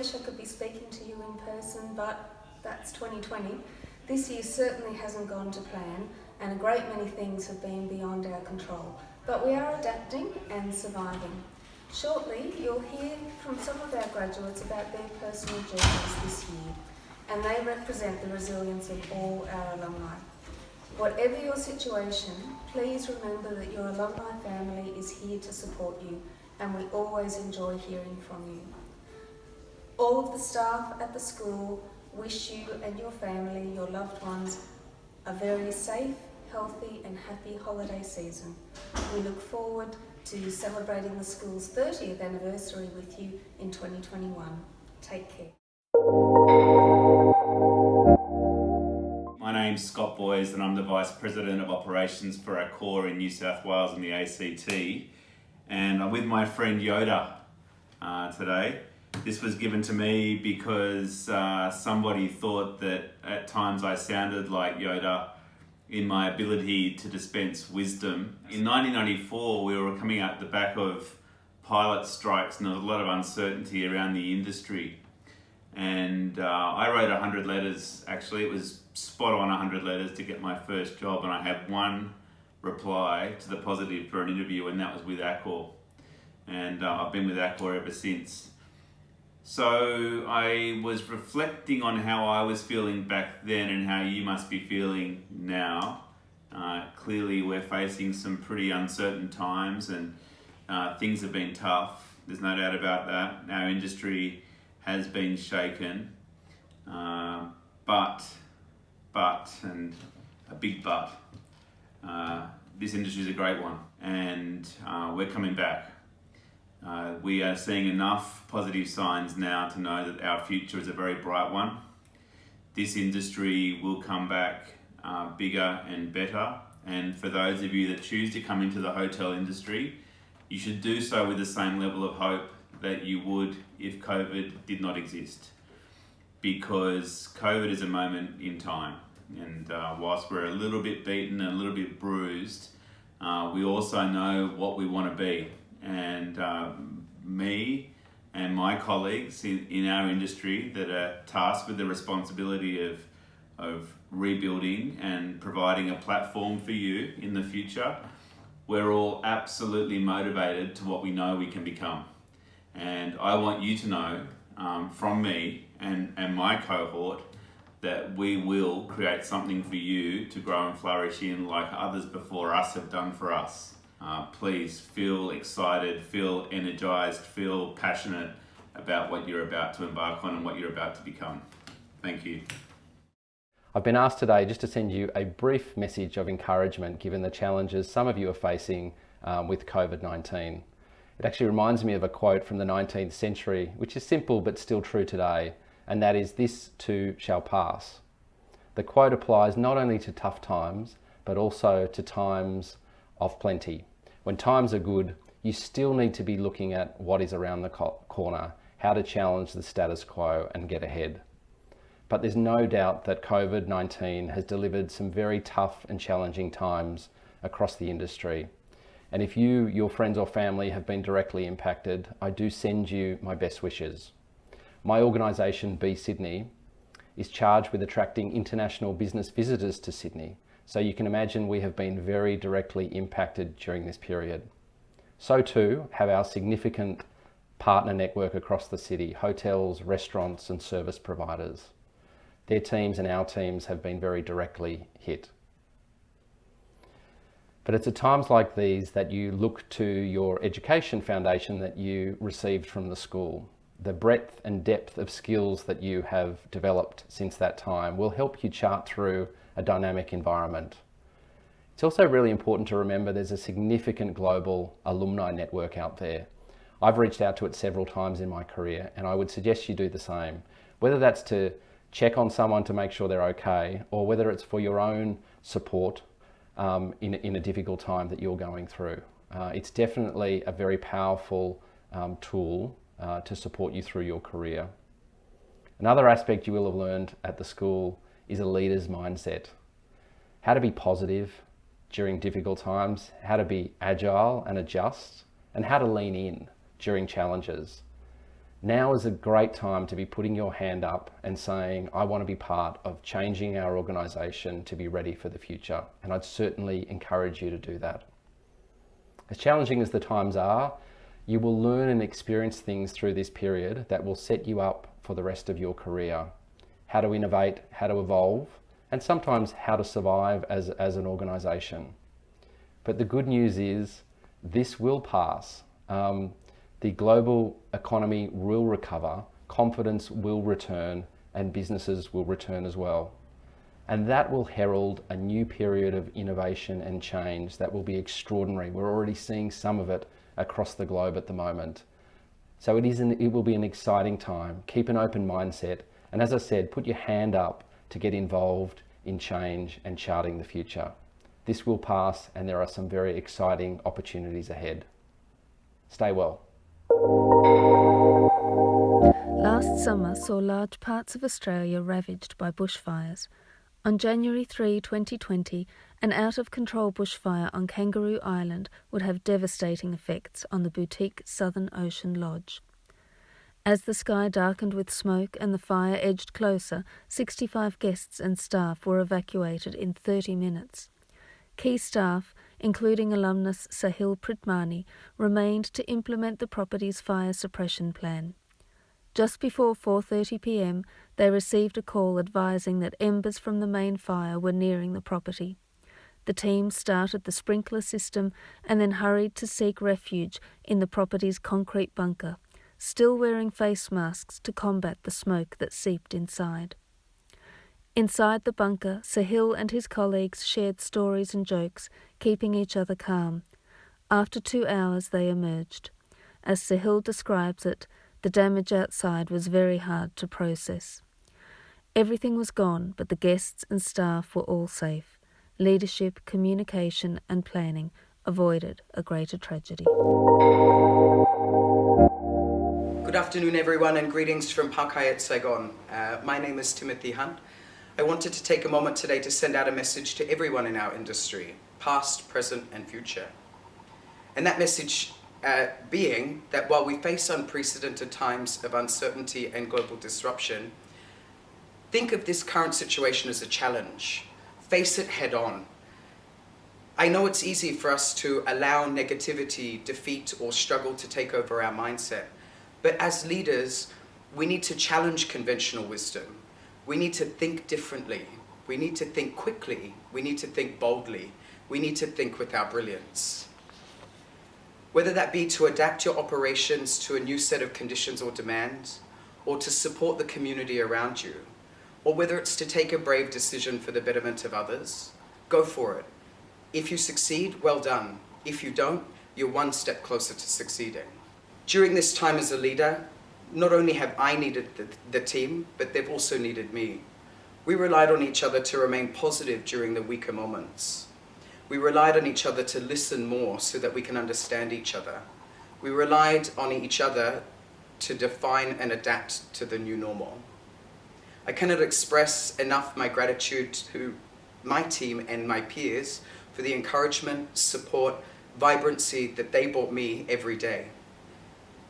wish I could be speaking to you in person, but that's 2020. This year certainly hasn't gone to plan, and a great many things have been beyond our control. But we are adapting and surviving. Shortly, you'll hear from some of our graduates about their personal journeys this year, and they represent the resilience of all our alumni. Whatever your situation, please remember that your alumni family is here to support you, and we always enjoy hearing from you. All of the staff at the school wish you and your family, your loved ones, a very safe, healthy and happy holiday season. We look forward to celebrating the school's 30th anniversary with you in 2021. Take care. My name's Scott Boys and I'm the Vice President of Operations for our core in New South Wales and the ACT. And I'm with my friend Yoda today. This was given to me because somebody thought that at times I sounded like Yoda in my ability to dispense wisdom. In 1994, we were coming out the back of pilot strikes and there was a lot of uncertainty around the industry. And I wrote 100 letters, actually. It was spot on 100 letters to get my first job, and I had one reply to the positive for an interview, and that was with Accor. And I've been with Accor ever since. So I was reflecting on how I was feeling back then and how you must be feeling now. Clearly we're facing some pretty uncertain times and things have been tough. There's no doubt about that. Our industry has been shaken, but, and a big but, this industry is a great one and we're coming back. We are seeing enough positive signs now to know that our future is a very bright one. This industry will come back bigger and better, and for those of you that choose to come into the hotel industry, you should do so with the same level of hope that you would if COVID did not exist, because COVID is a moment in time, and whilst we're a little bit beaten and a little bit bruised, we also know what we want to be. And me and my colleagues in our industry that are tasked with the responsibility of rebuilding and providing a platform for you in the future, we're all absolutely motivated to what we know we can become. And I want you to know from me and my cohort that we will create something for you to grow and flourish in like others before us have done for us. Please feel excited, feel energized, feel passionate about what you're about to embark on and what you're about to become. Thank you. I've been asked today just to send you a brief message of encouragement given the challenges some of you are facing with COVID-19. It actually reminds me of a quote from the 19th century, which is simple but still true today, and that is, "This too shall pass." The quote applies not only to tough times, but also to times of plenty. When times are good, you still need to be looking at what is around the corner, how to challenge the status quo and get ahead. But there's no doubt that COVID-19 has delivered some very tough and challenging times across the industry. And if you, your friends or family have been directly impacted, I do send you my best wishes. My organisation, Be Sydney, is charged with attracting international business visitors to Sydney. So you can imagine we have been very directly impacted during this period. So too have our significant partner network across the city, hotels, restaurants and service providers. Their teams and our teams have been very directly hit. But it's at times like these that you look to your education foundation that you received from the school. The breadth and depth of skills that you have developed since that time will help you chart through a dynamic environment. It's also really important to remember there's a significant global alumni network out there. I've reached out to it several times in my career, and I would suggest you do the same, whether that's to check on someone to make sure they're okay, or whether it's for your own support in a difficult time that you're going through. It's definitely a very powerful tool to support you through your career. Another aspect you will have learned at the school is a leader's mindset. How to be positive during difficult times, how to be agile and adjust, and how to lean in during challenges. Now is a great time to be putting your hand up and saying, I want to be part of changing our organisation to be ready for the future. And I'd certainly encourage you to do that. As challenging as the times are, you will learn and experience things through this period that will set you up for the rest of your career. How to innovate, how to evolve, and sometimes how to survive as an organisation. But the good news is this will pass. The global economy will recover, confidence will return, and businesses will return as well. And that will herald a new period of innovation and change that will be extraordinary. We're already seeing some of it across the globe at the moment. So it will be an exciting time. Keep an open mindset. And as I said, put your hand up to get involved in change and charting the future. This will pass, and there are some very exciting opportunities ahead. Stay well. Last summer saw large parts of Australia ravaged by bushfires. On January 3, 2020, an out-of-control bushfire on Kangaroo Island would have devastating effects on the boutique Southern Ocean Lodge. As the sky darkened with smoke and the fire edged closer, 65 guests and staff were evacuated in 30 minutes. Key staff, including alumnus Sahil Pritmani, remained to implement the property's fire suppression plan. Just before 4:30 p.m, they received a call advising that embers from the main fire were nearing the property. The team started the sprinkler system and then hurried to seek refuge in the property's concrete bunker, still wearing face masks to combat the smoke that seeped inside. Inside the bunker, Sahil and his colleagues shared stories and jokes, keeping each other calm. After 2 hours they emerged. As Sahil describes it, the damage outside was very hard to process. Everything was gone, but the guests and staff were all safe. Leadership, communication and planning avoided a greater tragedy. Good afternoon everyone, and greetings from Park Hyatt, Saigon. My name is Timothy Hunt. I wanted to take a moment today to send out a message to everyone in our industry, past, present and future. And that message being that while we face unprecedented times of uncertainty and global disruption, think of this current situation as a challenge. Face it head on. I know it's easy for us to allow negativity, defeat or struggle to take over our mindset, but as leaders, we need to challenge conventional wisdom. We need to think differently. We need to think quickly. We need to think boldly. We need to think with our brilliance. Whether that be to adapt your operations to a new set of conditions or demands, or to support the community around you, or whether it's to take a brave decision for the betterment of others, go for it. If you succeed, well done. If you don't, you're one step closer to succeeding. During this time as a leader, not only have I needed the team, but they've also needed me. We relied on each other to remain positive during the weaker moments. We relied on each other to listen more so that we can understand each other. We relied on each other to define and adapt to the new normal. I cannot express enough my gratitude to my team and my peers for the encouragement, support, vibrancy that they brought me every day.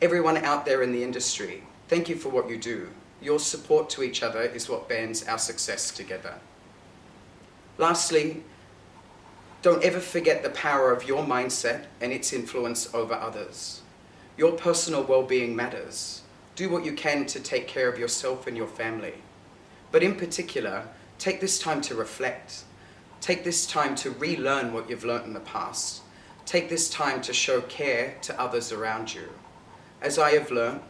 Everyone out there in the industry, thank you for what you do. Your support to each other is what bands our success together. Lastly, don't ever forget the power of your mindset and its influence over others. Your personal well-being matters. Do what you can to take care of yourself and your family. But in particular, take this time to reflect. Take this time to relearn what you've learned in the past. Take this time to show care to others around you. As I have learned,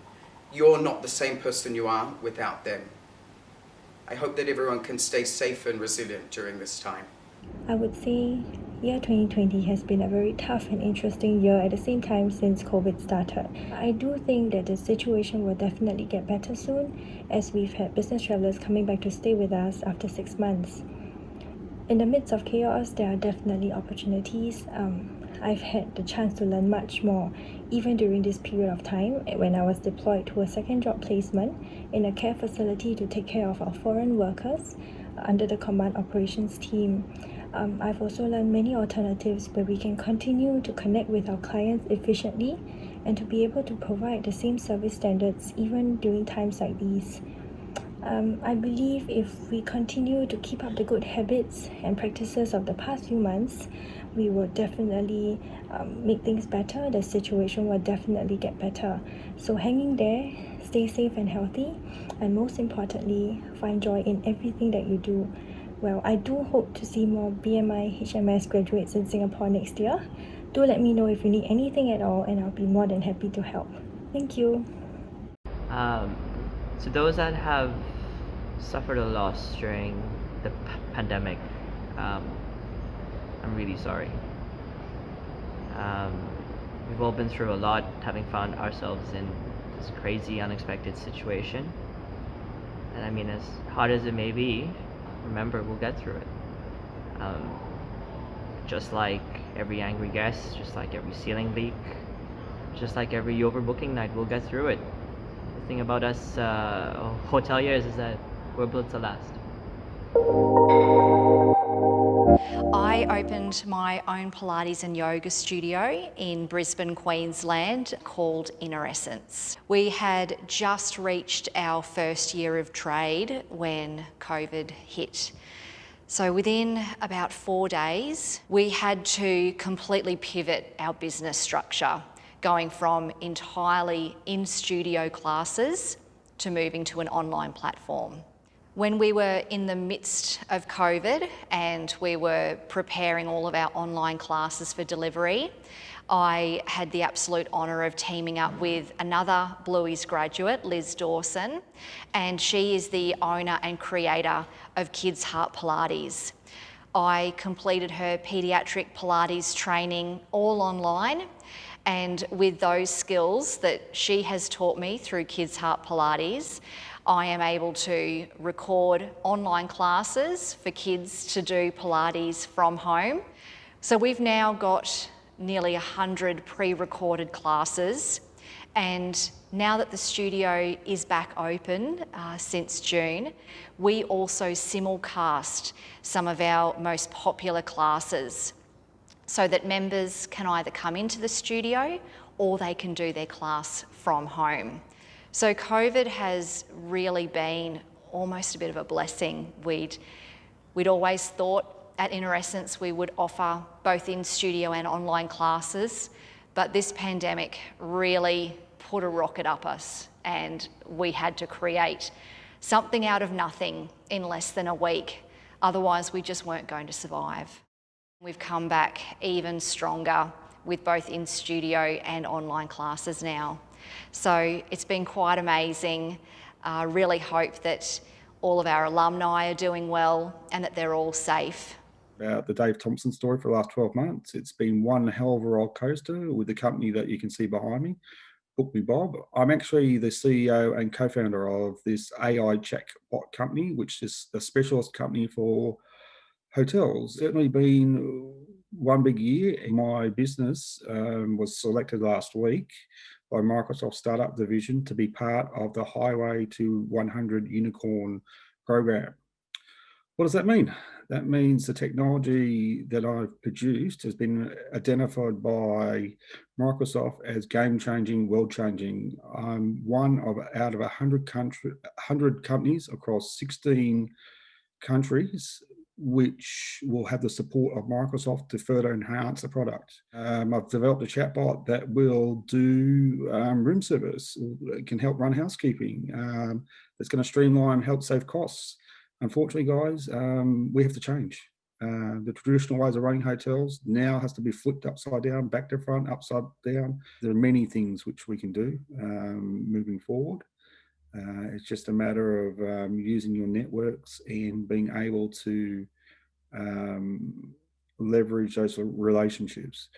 you're not the same person you are without them. I hope that everyone can stay safe and resilient during this time. I would say year 2020 has been a very tough and interesting year at the same time since COVID started. I do think that the situation will definitely get better soon, as we've had business travelers coming back to stay with us after 6 months. In the midst of chaos, there are definitely opportunities. I've had the chance to learn much more, even during this period of time when I was deployed to a second job placement in a care facility to take care of our foreign workers under the Command Operations team. I've also learned many alternatives where we can continue to connect with our clients efficiently and to be able to provide the same service standards even during times like these. I believe if we continue to keep up the good habits and practices of the past few months, we will definitely make things better. The situation will definitely get better. So hang in there, stay safe and healthy, and most importantly, find joy in everything that you do. Well, I do hope to see more BMI HMS graduates in Singapore next year. Do let me know if you need anything at all, and I'll be more than happy to help. Thank you. To those that have suffered a loss during the pandemic, I'm really sorry. We've all been through a lot, having found ourselves in this crazy, unexpected situation. And I mean, as hard as it may be, remember, we'll get through it. Just like every angry guest, just like every ceiling leak, just like every overbooking night, we'll get through it. The thing about us hoteliers is that we're built to last. I opened my own Pilates and yoga studio in Brisbane, Queensland, called Inner Essence. We had just reached our first year of trade when COVID hit. So within about 4 days, we had to completely pivot our business structure, going from entirely in-studio classes to moving to an online platform. When we were in the midst of COVID and we were preparing all of our online classes for delivery, I had the absolute honour of teaming up with another Bluey's graduate, Liz Dawson, and she is the owner and creator of Kids Heart Pilates. I completed her paediatric Pilates training all online, and with those skills that she has taught me through Kids Heart Pilates, I am able to record online classes for kids to do Pilates from home. So we've now got nearly 100 pre-recorded classes, and now that the studio is back open since June, we also simulcast some of our most popular classes so that members can either come into the studio or they can do their class from home. So COVID has really been almost a bit of a blessing. We'd always thought at Inner Essence we would offer both in-studio and online classes, but this pandemic really put a rocket up us and we had to create something out of nothing in less than a week. Otherwise, we just weren't going to survive. We've come back even stronger with both in-studio and online classes now. So it's been quite amazing. I really hope that all of our alumni are doing well and that they're all safe. About the Dave Thompson story for the last 12 months. It's been one hell of a roller coaster with the company that you can see behind me, Book Me Bob. I'm actually the CEO and co-founder of this AI chatbot company, which is a specialist company for hotels. Certainly been one big year. My business was selected last week by Microsoft Startup Division to be part of the Highway to 100 Unicorn program. What does that mean? That means the technology that I've produced has been identified by Microsoft as game-changing, world-changing. I'm one of out of 100 companies across 16 countries which will have the support of Microsoft to further enhance the product. I've developed a chatbot that will do room service. It can help run housekeeping. It's going to streamline, help save costs. Unfortunately, guys, we have to change. The traditional ways of running hotels now has to be flipped upside down, back to front, upside down. There are many things which we can do moving forward. It's just a matter of using your networks and being able to leverage those relationships.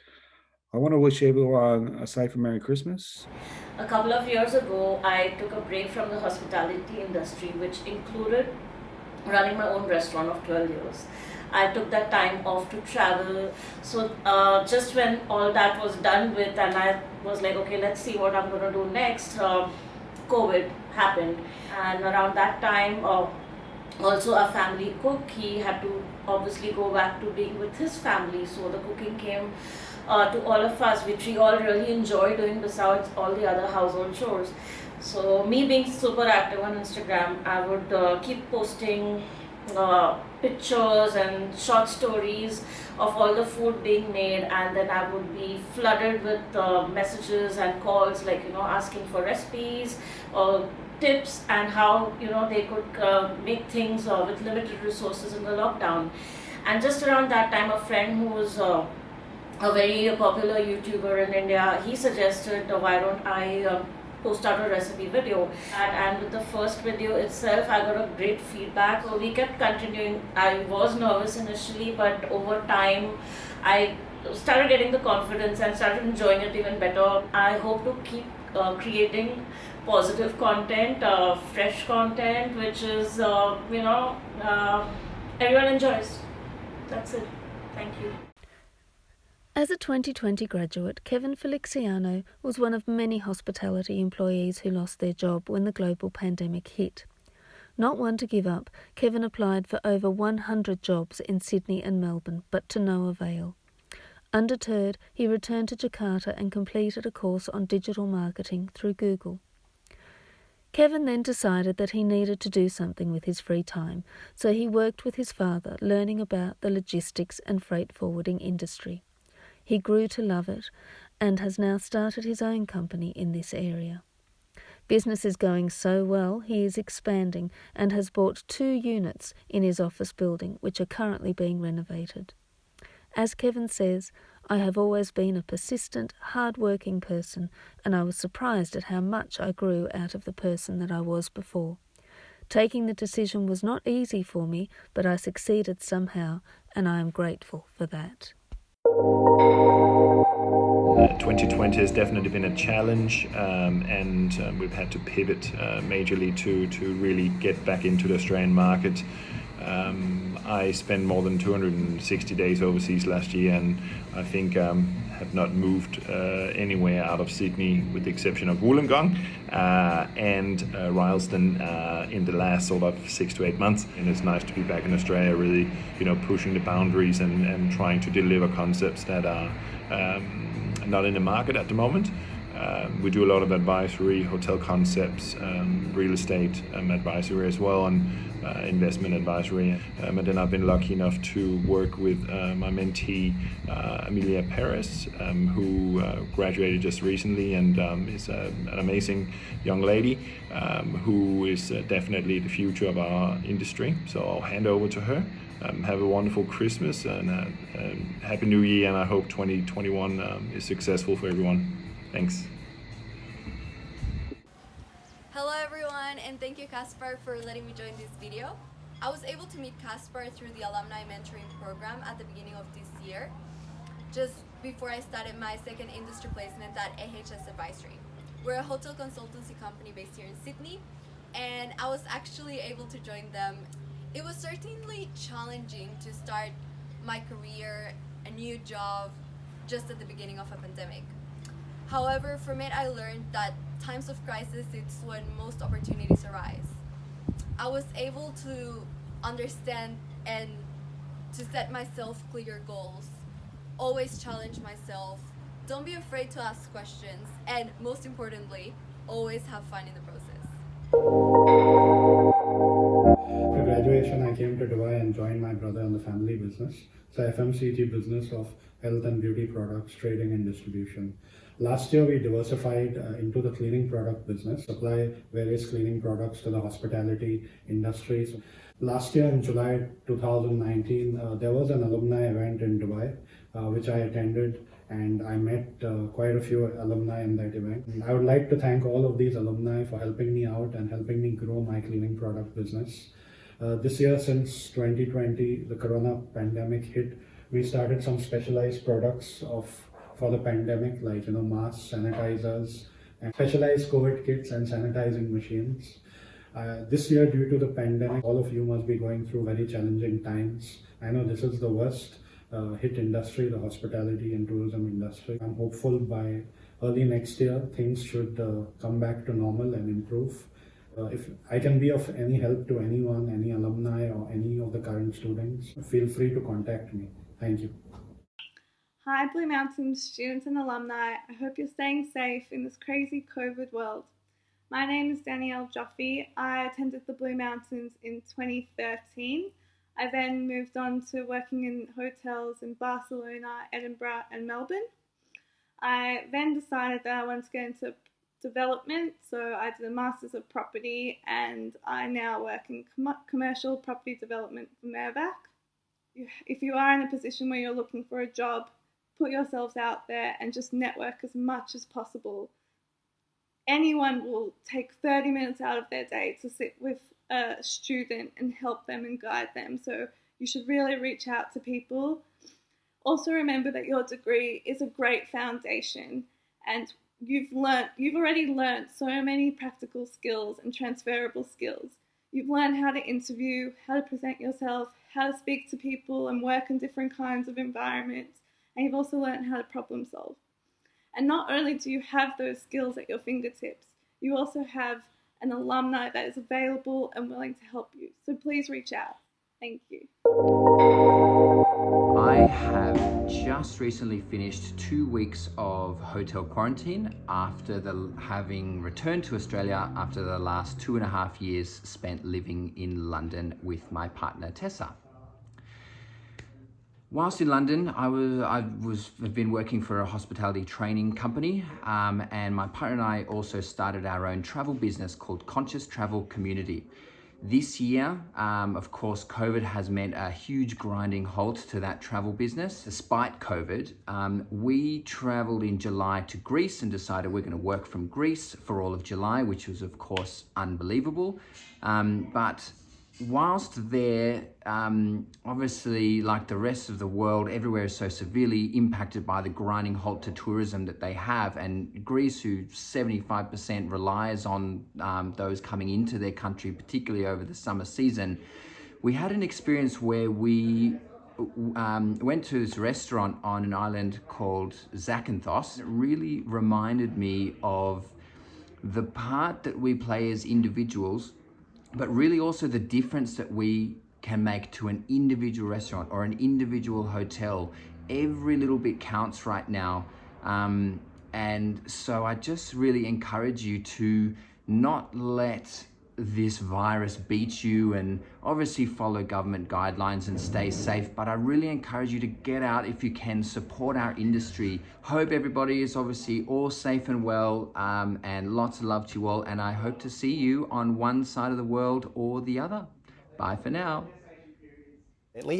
I want to wish everyone a safe and Merry Christmas. A couple of years ago, I took a break from the hospitality industry, which included running my own restaurant of 12 years. I took that time off to travel. So just when all that was done with and I was like, okay, let's see what I'm going to do next, COVID happened. And around that time, also a family cook, he had to obviously go back to being with his family. So the cooking came to all of us, which we all really enjoy doing besides all the other household chores. So me being super active on Instagram, I would keep posting pictures and short stories of all the food being made, and then I would be flooded with messages and calls, like, asking for recipes or tips and how they could make things with limited resources in the lockdown. And just around that time, a friend who was a very popular YouTuber in India, he suggested, why don't I post out a recipe video. And with the first video itself, I got a great feedback. So we kept continuing. I was nervous initially, but over time, I started getting the confidence and started enjoying it even better. I hope to keep creating positive content, fresh content, which is, everyone enjoys. That's it. Thank you. As a 2020 graduate, Kevin Feliciano was one of many hospitality employees who lost their job when the global pandemic hit. Not one to give up, Kevin applied for over 100 jobs in Sydney and Melbourne, but to no avail. Undeterred, he returned to Jakarta and completed a course on digital marketing through Google. Kevin then decided that he needed to do something with his free time, so he worked with his father, learning about the logistics and freight forwarding industry. He grew to love it and has now started his own company in this area. Business is going so well, he is expanding and has bought 2 units in his office building, which are currently being renovated. As Kevin says, I have always been a persistent, hard-working person, and I was surprised at how much I grew out of the person that I was before. Taking the decision was not easy for me, but I succeeded somehow, and I am grateful for that. 2020 has definitely been a challenge, and we've had to pivot majorly to really get back into the Australian market. I spent more than 260 days overseas last year, and I think have not moved anywhere out of Sydney with the exception of Wollongong and Rylstone in the last sort of 6 to 8 months. And it's nice to be back in Australia, really, pushing the boundaries and trying to deliver concepts that are not in the market at the moment. We do a lot of advisory, hotel concepts, real estate advisory as well, and investment advisory. And then I've been lucky enough to work with my mentee, Amelia Perez, who graduated just recently and is an amazing young lady who is definitely the future of our industry. So I'll hand over to her. Have a wonderful Christmas and Happy New Year, and I hope 2021 is successful for everyone. Thanks. Hello everyone, and thank you Caspar for letting me join this video. I was able to meet Caspar through the Alumni Mentoring Program at the beginning of this year, just before I started my second industry placement at AHS Advisory. We're a hotel consultancy company based here in Sydney, and I was actually able to join them. It was certainly challenging to start my career, a new job, just at the beginning of a pandemic. However, from it I learned that times of crisis, it's when most opportunities arise. I was able to understand and to set myself clear goals, always challenge myself, don't be afraid to ask questions, and most importantly, always have fun in the process. After graduation, I came to Dubai and joined my brother in the family business. It's a FMCG business of health and beauty products, trading and distribution. Last year, we diversified into the cleaning product business, supply various cleaning products to the hospitality industries. Last year in July 2019, there was an alumni event in Dubai, which I attended, and I met quite a few alumni in that event. And I would like to thank all of these alumni for helping me out and helping me grow my cleaning product business. This year, since 2020, the corona pandemic hit, we started some specialized products for the pandemic, like masks, sanitizers, and specialized COVID kits and sanitizing machines. This year, due to the pandemic, all of you must be going through very challenging times. I know this is the worst hit industry, the hospitality and tourism industry. I'm hopeful by early next year, things should come back to normal and improve. If I can be of any help to anyone, any alumni or any of the current students, feel free to contact me. Thank you. Hi Blue Mountains students and alumni, I hope you're staying safe in this crazy COVID world. My name is Danielle Joffe. I attended the Blue Mountains in 2013. I then moved on to working in hotels in Barcelona, Edinburgh and Melbourne. I then decided that I wanted to get into development, so I did a Masters of Property and I now work in commercial property development for Mirvac. If you are in a position where you're looking for a job, put yourselves out there and just network as much as possible. Anyone will take 30 minutes out of their day to sit with a student and help them and guide them. So you should really reach out to people. Also remember that your degree is a great foundation and you've already learned so many practical skills and transferable skills. You've learned how to interview, how to present yourself, how to speak to people and work in different kinds of environments. And you've also learned how to problem solve. And not only do you have those skills at your fingertips, you also have an alumni that is available and willing to help you. So please reach out. Thank you. I have just recently finished 2 weeks of hotel quarantine after having returned to Australia after the last 2.5 years spent living in London with my partner Tessa. Whilst in London, I've been working for a hospitality training company, and my partner and I also started our own travel business called Conscious Travel Community. This year, of course, COVID has meant a huge grinding halt to that travel business. Despite COVID, we travelled in July to Greece and decided we're going to work from Greece for all of July, which was, of course, unbelievable. But whilst there, obviously, like the rest of the world, everywhere is so severely impacted by the grinding halt to tourism that they have, and Greece, who 75% relies on those coming into their country, particularly over the summer season, we had an experience where we went to this restaurant on an island called Zakynthos. It really reminded me of the part that we play as individuals, but really also the difference that we can make to an individual restaurant or an individual hotel. Every little bit counts right now. And so I just really encourage you to not let this virus beat you, and obviously follow government guidelines and stay safe. But I really encourage you to get out if you can, support our industry. Hope everybody is obviously all safe and well, and lots of love to you all. And I hope to see you on one side of the world or the other. Bye for now.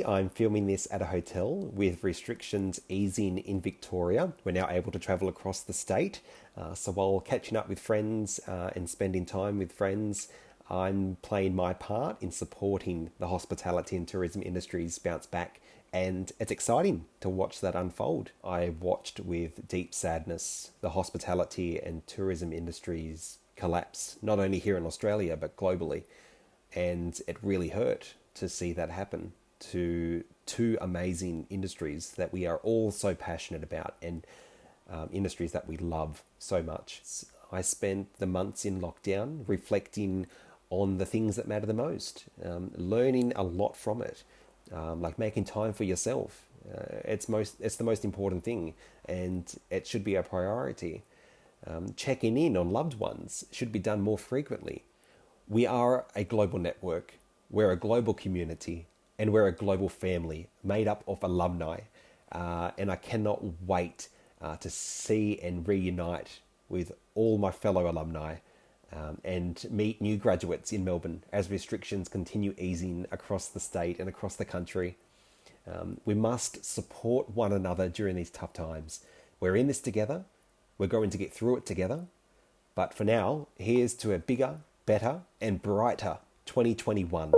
I'm filming this at a hotel with restrictions easing in Victoria. We're now able to travel across the state. So while catching up with friends and spending time with friends, I'm playing my part in supporting the hospitality and tourism industries bounce back. And it's exciting to watch that unfold. I watched with deep sadness the hospitality and tourism industries collapse, not only here in Australia, but globally. And it really hurt to see that happen to two amazing industries that we are all so passionate about, and industries that we love so much. I spent the months in lockdown reflecting on the things that matter the most, learning a lot from it, like making time for yourself. It's the most important thing, and it should be a priority. Checking in on loved ones should be done more frequently. We are a global network, we're a global community, and we're a global family made up of alumni. And I cannot wait to see and reunite with all my fellow alumni and meet new graduates in Melbourne as restrictions continue easing across the state and across the country. We must support one another during these tough times. We're in this together. We're going to get through it together. But for now, here's to a bigger, better, and brighter 2021.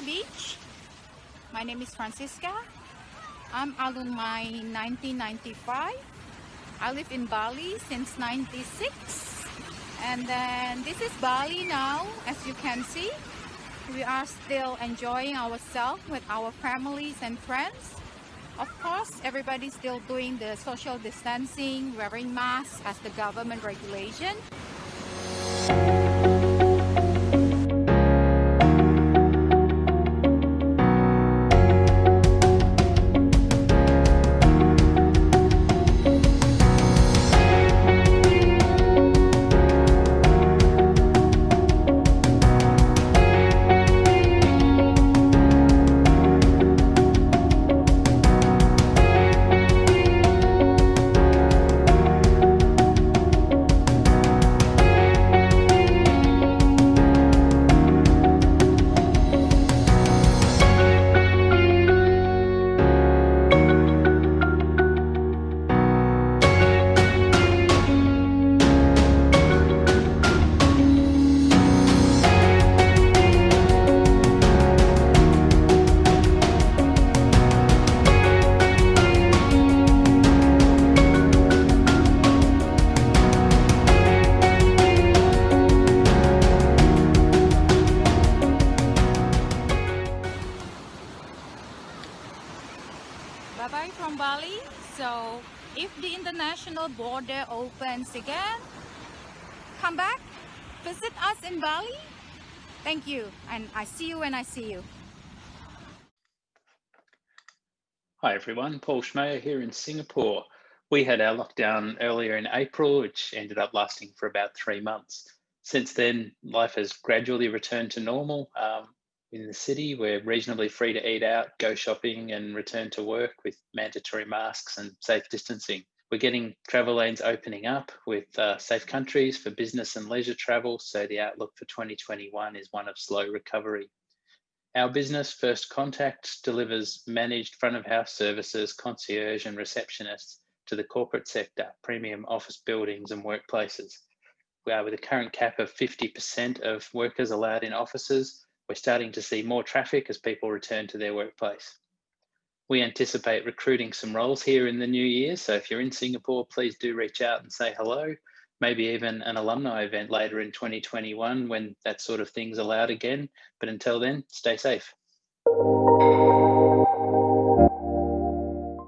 Beach. My name is Francisca. I'm alumni 1995. I live in Bali since 96. And then this is Bali now, as you can see. We are still enjoying ourselves with our families and friends. Of course, everybody's still doing the social distancing, wearing masks as the government regulation. Bye-bye from Bali. So if the international border opens again, come back, visit us in Bali. Thank you, and I see you when I see you. Hi everyone, Paul Schmeyer here in Singapore. We had our lockdown earlier in April, which ended up lasting for about 3 months. Since then, life has gradually returned to normal. In the city, we're reasonably free to eat out, go shopping, and return to work with mandatory masks and safe distancing. We're getting travel lanes opening up with safe countries for business and leisure travel, so the outlook for 2021 is one of slow recovery. Our business, First Contact, delivers managed front of house services, concierge and receptionists to the corporate sector, premium office buildings and workplaces. With a current cap of 50% of workers allowed in offices, we're starting to see more traffic as people return to their workplace. We anticipate recruiting some roles here in the new year, so if you're in Singapore, please do reach out and say hello. Maybe even an alumni event later in 2021 when that sort of thing's allowed again. But until then, stay safe.